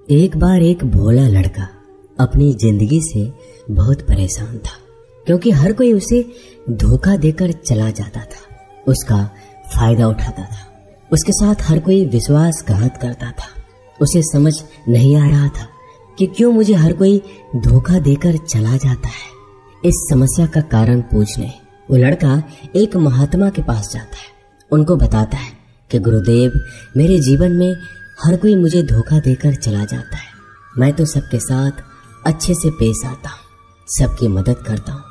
एक बार एक भोला लड़का अपनी जिंदगी से बहुत परेशान था, क्योंकि हर कोई उसे धोखा देकर चला जाता था, उसका फायदा उठाता था, उसके साथ हर कोई विश्वासघात करता था। उसे समझ नहीं आ रहा था कि क्यों मुझे हर कोई धोखा देकर चला जाता है। इस समस्या का कारण पूछने वो लड़का एक महात्मा के पास जाता है। उनको बताता है कि गुरुदेव, मेरे जीवन में हर कोई मुझे धोखा देकर चला जाता है। मैं तो सबके साथ अच्छे से पेश आता हूँ, सबकी मदद करता हूँ,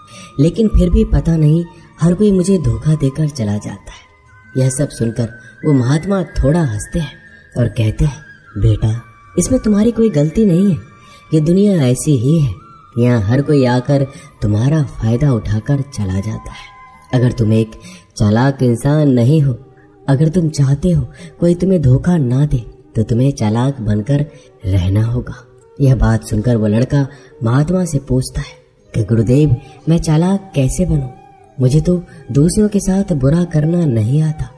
लेकिन फिर भी पता नहीं हर कोई मुझे धोखा देकर चला जाता है। यह सब सुनकर वो महात्मा थोड़ा हंसते हैं और कहते हैं, बेटा, इसमें तुम्हारी कोई गलती नहीं है। ये दुनिया ऐसी ही है, यहाँ हर कोई आकर तुम्हारा फायदा उठाकर चला जाता है। अगर तुम एक चालाक इंसान नहीं हो, अगर तुम चाहते हो कोई तुम्हें धोखा ना दे, तो तुम्हें चालाक बनकर रहना होगा। यह बात सुनकर वो लड़का महात्मा से पूछता है कि गुरुदेव, मैं चालाक कैसे बनूं? मुझे तो दूसरों के साथ बुरा करना नहीं आता।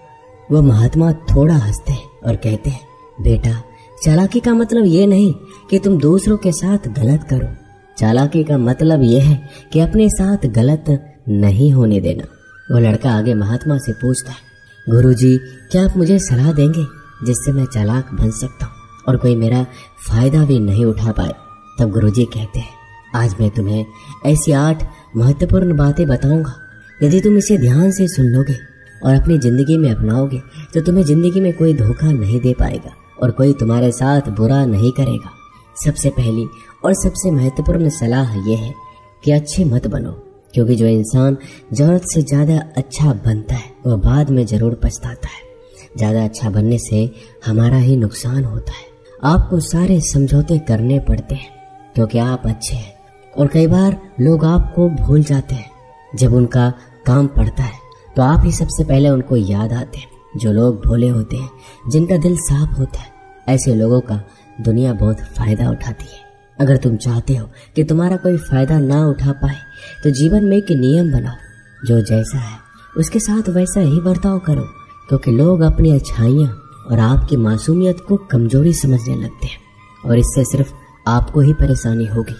वो महात्मा थोड़ा हंसते हैं और कहते हैं, बेटा, चालाकी का मतलब ये नहीं कि तुम दूसरों के साथ गलत करो। चालाकी का मतलब यह है कि अपने साथ गलत नहीं होने देना। वो लड़का आगे महात्मा से पूछता है, गुरुजी, क्या आप मुझे सलाह देंगे जिससे मैं चालाक बन सकता हूँ और कोई मेरा फायदा भी नहीं उठा पाए? तब गुरुजी कहते हैं, आज मैं तुम्हें ऐसी 8 महत्वपूर्ण बातें बताऊंगा। यदि तुम इसे ध्यान से सुन लोगे और अपनी जिंदगी में अपनाओगे तो तुम्हें जिंदगी में कोई धोखा नहीं दे पाएगा और कोई तुम्हारे साथ बुरा नहीं करेगा। सबसे पहली और सबसे महत्वपूर्ण सलाह यह है कि अच्छे मत बनो, क्योंकि जो इंसान जरूरत से ज्यादा अच्छा बनता है वह बाद में जरूर पछताता है। ज्यादा अच्छा बनने से हमारा ही नुकसान होता है। आपको सारे समझौते करने पड़ते हैं क्योंकि आप अच्छे हैं, और कई बार लोग आपको भूल जाते हैं। जब उनका काम पड़ता है तो आप ही सबसे पहले उनको याद आते हैं। जो लोग भोले होते हैं, जिनका दिल साफ होता है, ऐसे लोगों का दुनिया बहुत फायदा उठाती है। अगर तुम चाहते हो कि तुम्हारा कोई फायदा ना उठा पाए तो जीवन में एक नियम बनाओ, जो जैसा है उसके साथ वैसा ही बर्ताव करो, क्योंकि लोग अपनी अच्छाइयाँ और आपकी मासूमियत को कमजोरी समझने लगते हैं और इससे सिर्फ आपको ही परेशानी होगी,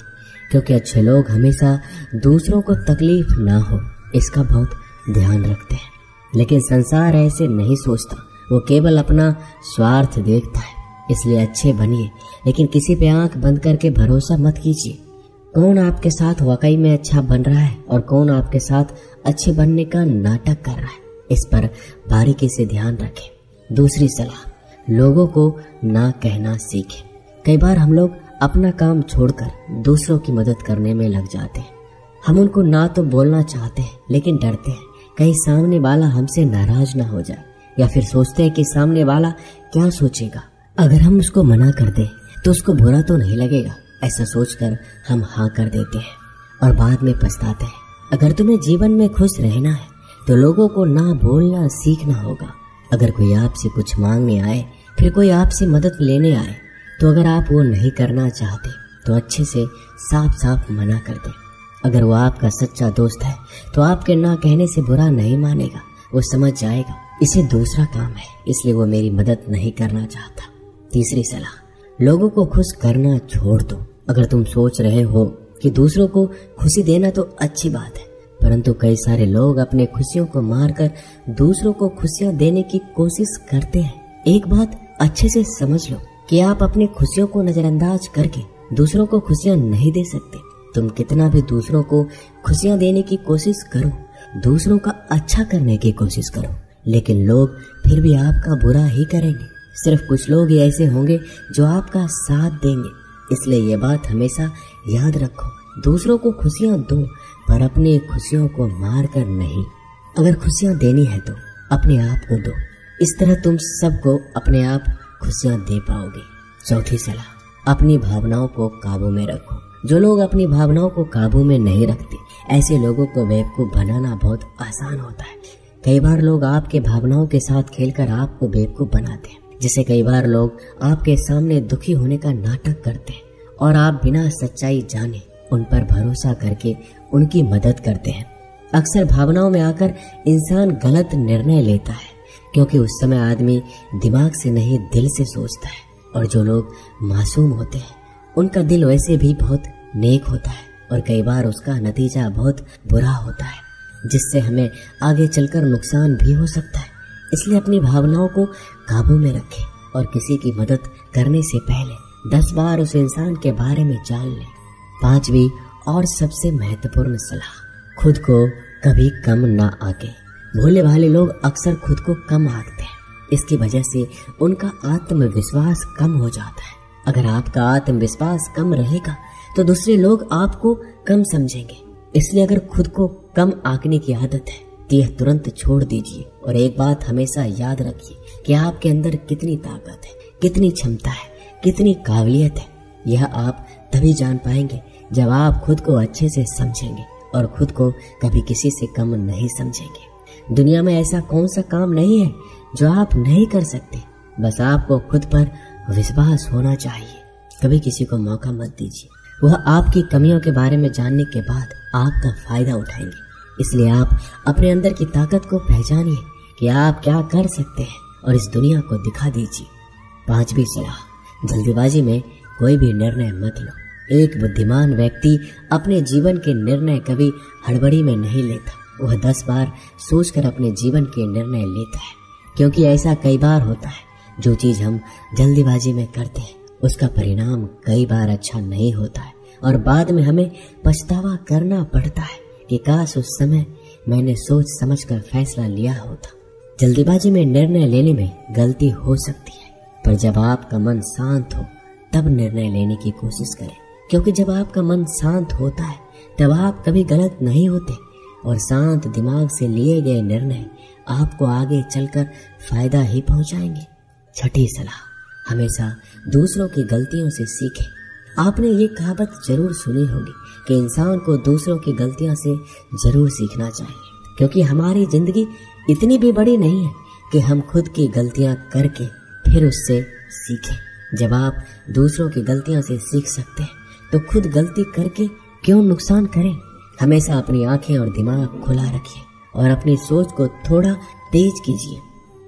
क्योंकि अच्छे लोग हमेशा दूसरों को तकलीफ ना हो इसका बहुत ध्यान रखते हैं। लेकिन संसार ऐसे नहीं सोचता, वो केवल अपना स्वार्थ देखता है। इसलिए अच्छे बनिए, लेकिन किसी पे आंख बंद करके भरोसा मत कीजिए। कौन आपके साथ वाकई में अच्छा बन रहा है और कौन आपके साथ अच्छे बनने का नाटक कर रहा है, इस पर बारीकी से ध्यान रखें। दूसरी सलाह, लोगों को ना कहना सीखें। कई बार हम लोग अपना काम छोड़कर दूसरों की मदद करने में लग जाते हैं। हम उनको ना तो बोलना चाहते हैं, लेकिन डरते हैं कहीं सामने वाला हमसे नाराज ना हो जाए, या फिर सोचते हैं कि सामने वाला क्या सोचेगा। अगर हम उसको मना कर दें तो उसको बुरा तो नहीं लगेगा, ऐसा सोचकर हम हाँ कर देते हैं और बाद में पछताते हैं। अगर तुम्हें जीवन में खुश रहना है तो लोगों को ना बोलना सीखना होगा। अगर कोई आपसे कुछ मांगने आए, फिर कोई आपसे मदद लेने आए, तो अगर आप वो नहीं करना चाहते तो अच्छे से साफ साफ मना कर दें। अगर वो आपका सच्चा दोस्त है तो आपके ना कहने से बुरा नहीं मानेगा, वो समझ जाएगा इसे दूसरा काम है, इसलिए वो मेरी मदद नहीं करना चाहता। तीसरी सलाह, लोगों को खुश करना छोड़ दो। अगर तुम सोच रहे हो कि दूसरों को खुशी देना तो अच्छी बात है, परंतु कई सारे लोग अपने खुशियों को मारकर दूसरों को खुशियां देने की कोशिश करते हैं। एक बात अच्छे से समझ लो कि आप अपनी खुशियों को नजरअंदाज करके दूसरों को खुशियां नहीं दे सकते। तुम कितना भी दूसरों को खुशियां देने की कोशिश करो, दूसरों का अच्छा करने की कोशिश करो, लेकिन लोग फिर भी आपका बुरा ही करेंगे। सिर्फ कुछ लोग ही ऐसे होंगे जो आपका साथ देंगे। इसलिए ये बात हमेशा याद रखो, दूसरों को खुशियां दो पर अपनी खुशियों को मार कर नहीं। अगर खुशियां देनी है तो अपने आप को दो, इस तरह तुम सबको अपने आप खुशियां दे पाओगे। चौथी सलाह, अपनी भावनाओं को काबू में रखो। जो लोग अपनी भावनाओं को काबू में नहीं रखते, ऐसे लोगों को बेवकूफ बनाना बहुत आसान होता है। कई बार लोग आपके भावनाओं के साथ खेलकर आपको बेवकूफ बनाते हैं, जिससे कई बार लोग आपके सामने दुखी होने का नाटक करते हैं और आप बिना सच्चाई जाने उन पर भरोसा करके उनकी मदद करते हैं। अक्सर भावनाओं में आकर इंसान गलत निर्णय लेता है, क्योंकि उस समय आदमी दिमाग से नहीं दिल से सोचता है और जो लोग मासूम होते हैं उनका दिल वैसे भी बहुत नेक होता है और कई बार उसका नतीजा बहुत बुरा होता है, जिससे हमें आगे चलकर नुकसान भी हो सकता है। इसलिए अपनी भावनाओं को काबू में रखें और किसी की मदद करने से पहले 10 बार उस इंसान के बारे में जान लें। 5वीं और सबसे महत्वपूर्ण सलाह, खुद को कभी कम ना आंके। भोले भाले लोग अक्सर खुद को कम आंकते हैं, इसकी वजह से उनका आत्मविश्वास कम हो जाता है। अगर आपका आत्मविश्वास कम रहेगा तो दूसरे लोग आपको कम समझेंगे। इसलिए अगर खुद को कम आंकने की आदत है तो यह तुरंत छोड़ दीजिए और एक बात हमेशा याद रखिए कि आपके अंदर कितनी ताकत है, कितनी क्षमता है, कितनी काबिलियत है। यह आप तभी जान पाएंगे जब आप खुद को अच्छे से समझेंगे और खुद को कभी किसी से कम नहीं समझेंगे। दुनिया में ऐसा कौन सा काम नहीं है जो आप नहीं कर सकते, बस आपको खुद पर विश्वास होना चाहिए। कभी किसी को मौका मत दीजिए, वह आपकी कमियों के बारे में जानने के बाद आपका फायदा उठाएंगे। इसलिए आप अपने अंदर की ताकत को पहचानिए कि आप क्या कर सकते हैं और इस दुनिया को दिखा दीजिए। 5वीं सलाह, जल्दीबाजी में कोई भी निर्णय मत लो। एक बुद्धिमान व्यक्ति अपने जीवन के निर्णय कभी हड़बड़ी में नहीं लेता, वह 10 बार सोचकर अपने जीवन के निर्णय लेता है, क्योंकि ऐसा कई बार होता है जो चीज हम जल्दीबाजी में करते हैं उसका परिणाम कई बार अच्छा नहीं होता है और बाद में हमें पछतावा करना पड़ता है कि काश उस समय मैंने सोच समझकर फैसला लिया होता। जल्दीबाजी में निर्णय लेने में गलती हो सकती है, पर जब आपका मन शांत हो तब निर्णय लेने की कोशिश करें, क्योंकि जब आपका मन शांत होता है तब आप कभी गलत नहीं होते और शांत दिमाग से लिए गए निर्णय आपको आगे चलकर फायदा ही पहुंचाएंगे। 6ठी सलाह, हमेशा दूसरों की गलतियों से सीखें। आपने ये कहावत जरूर सुनी होगी कि इंसान को दूसरों की गलतियों से जरूर सीखना चाहिए, क्योंकि हमारी जिंदगी इतनी भी बड़ी नहीं है कि हम खुद की गलतियां करके फिर उससे सीखें। जब आप दूसरों की गलतियों से सीख सकते हैं तो खुद गलती करके क्यों नुकसान करें। हमेशा अपनी आंखें और दिमाग खुला रखिए और अपनी सोच को थोड़ा तेज कीजिए।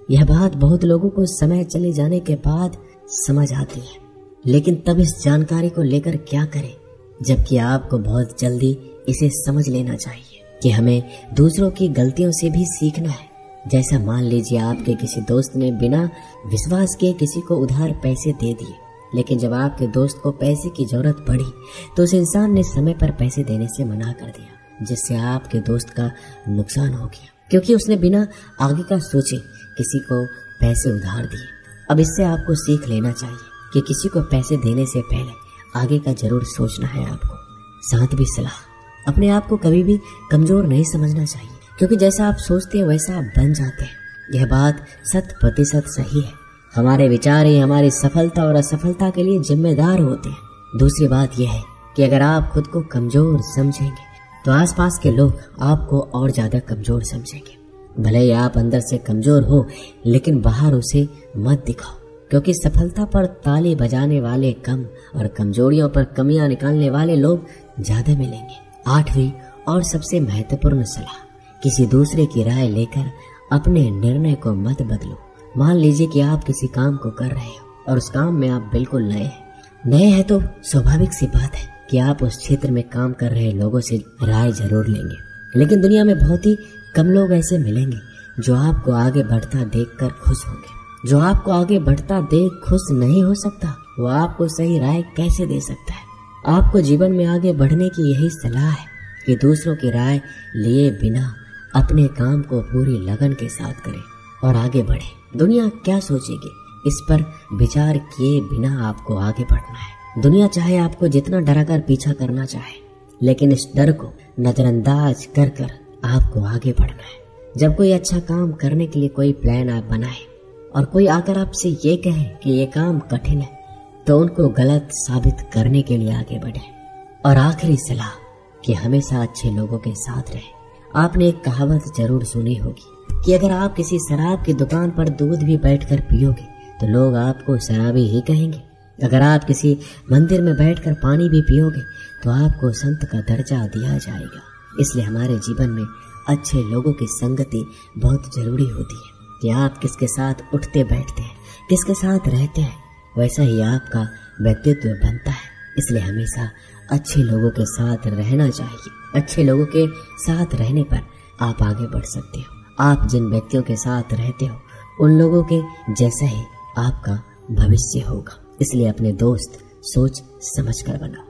यह बात बहुत लोगों को समय चले जाने के बाद समझ आती है, लेकिन तब इस जानकारी को लेकर क्या करें, जबकि आपको बहुत जल्दी इसे समझ लेना चाहिए कि हमें दूसरों की गलतियों से भी सीखना है। जैसा मान लीजिए आपके किसी दोस्त ने बिना विश्वास के किसी को उधार पैसे दे दिए, लेकिन जब आपके दोस्त को पैसे की जरूरत पड़ी तो उस इंसान ने समय पर पैसे देने से मना कर दिया, जिससे आपके दोस्त का नुकसान हो गया, क्योंकि उसने बिना आगे का सोचे किसी को पैसे उधार दिए। अब इससे आपको सीख लेना चाहिए कि किसी को पैसे देने से पहले आगे का जरूर सोचना है आपको। 7वीं सलाह, अपने आप को कभी भी कमजोर नहीं समझना चाहिए, क्योंकि जैसा आप सोचते हैं वैसा आप बन जाते हैं। यह बात 100% सही है। हमारे विचार ही हमारी सफलता और असफलता के लिए जिम्मेदार होते हैं। दूसरी बात यह है कि अगर आप खुद को कमजोर समझेंगे तो आसपास के लोग आपको और ज्यादा कमजोर समझेंगे। भले ही आप अंदर से कमजोर हो, लेकिन बाहर उसे मत दिखाओ, क्योंकि सफलता पर ताली बजाने वाले कम और कमजोरियों पर कमियां निकालने वाले लोग ज्यादा मिलेंगे। 8वीं और सबसे महत्वपूर्ण सलाह, किसी दूसरे की राय लेकर अपने निर्णय को मत बदलो। मान लीजिए कि आप किसी काम को कर रहे हो और उस काम में आप बिल्कुल नए हैं तो स्वाभाविक सी बात है कि आप उस क्षेत्र में काम कर रहे लोगों से राय जरूर लेंगे, लेकिन दुनिया में बहुत ही कम लोग ऐसे मिलेंगे जो आपको आगे बढ़ता देखकर खुश होंगे। जो आपको आगे बढ़ता देख खुश नहीं हो सकता, वो आपको सही राय कैसे दे सकता है। आपको जीवन में आगे बढ़ने की यही सलाह है कि दूसरों की राय लिए बिना अपने काम को पूरी लगन के साथ करें और आगे बढ़े। दुनिया क्या सोचेगी, इस पर विचार किए बिना आपको आगे बढ़ना है। दुनिया चाहे आपको जितना डराकर पीछा करना चाहे, लेकिन इस डर को नजरअंदाज कर कर आपको आगे बढ़ना है। जब कोई अच्छा काम करने के लिए कोई प्लान आप बनाए और कोई आकर आपसे ये कहे कि ये काम कठिन है, तो उनको गलत साबित करने के लिए आगे बढ़े। और आखिरी सलाह कि हमेशा अच्छे लोगों के साथ रहे। आपने एक कहावत जरूर सुनी होगी कि अगर आप किसी शराब की दुकान पर दूध भी बैठकर पियोगे तो लोग आपको शराबी ही कहेंगे। अगर आप किसी मंदिर में बैठकर पानी भी पियोगे तो आपको संत का दर्जा दिया जाएगा। इसलिए हमारे जीवन में अच्छे लोगों की संगति बहुत जरूरी होती है कि आप किसके साथ उठते बैठते हैं, किसके साथ रहते हैं, वैसा ही आपका व्यक्तित्व बनता है। इसलिए हमेशा अच्छे लोगों के साथ रहना चाहिए। अच्छे लोगों के साथ रहने पर आप आगे बढ़ सकते हो। आप जिन व्यक्तियों के साथ रहते हो उन लोगों के जैसा ही आपका भविष्य होगा। इसलिए अपने दोस्त सोच समझ कर बनाओ।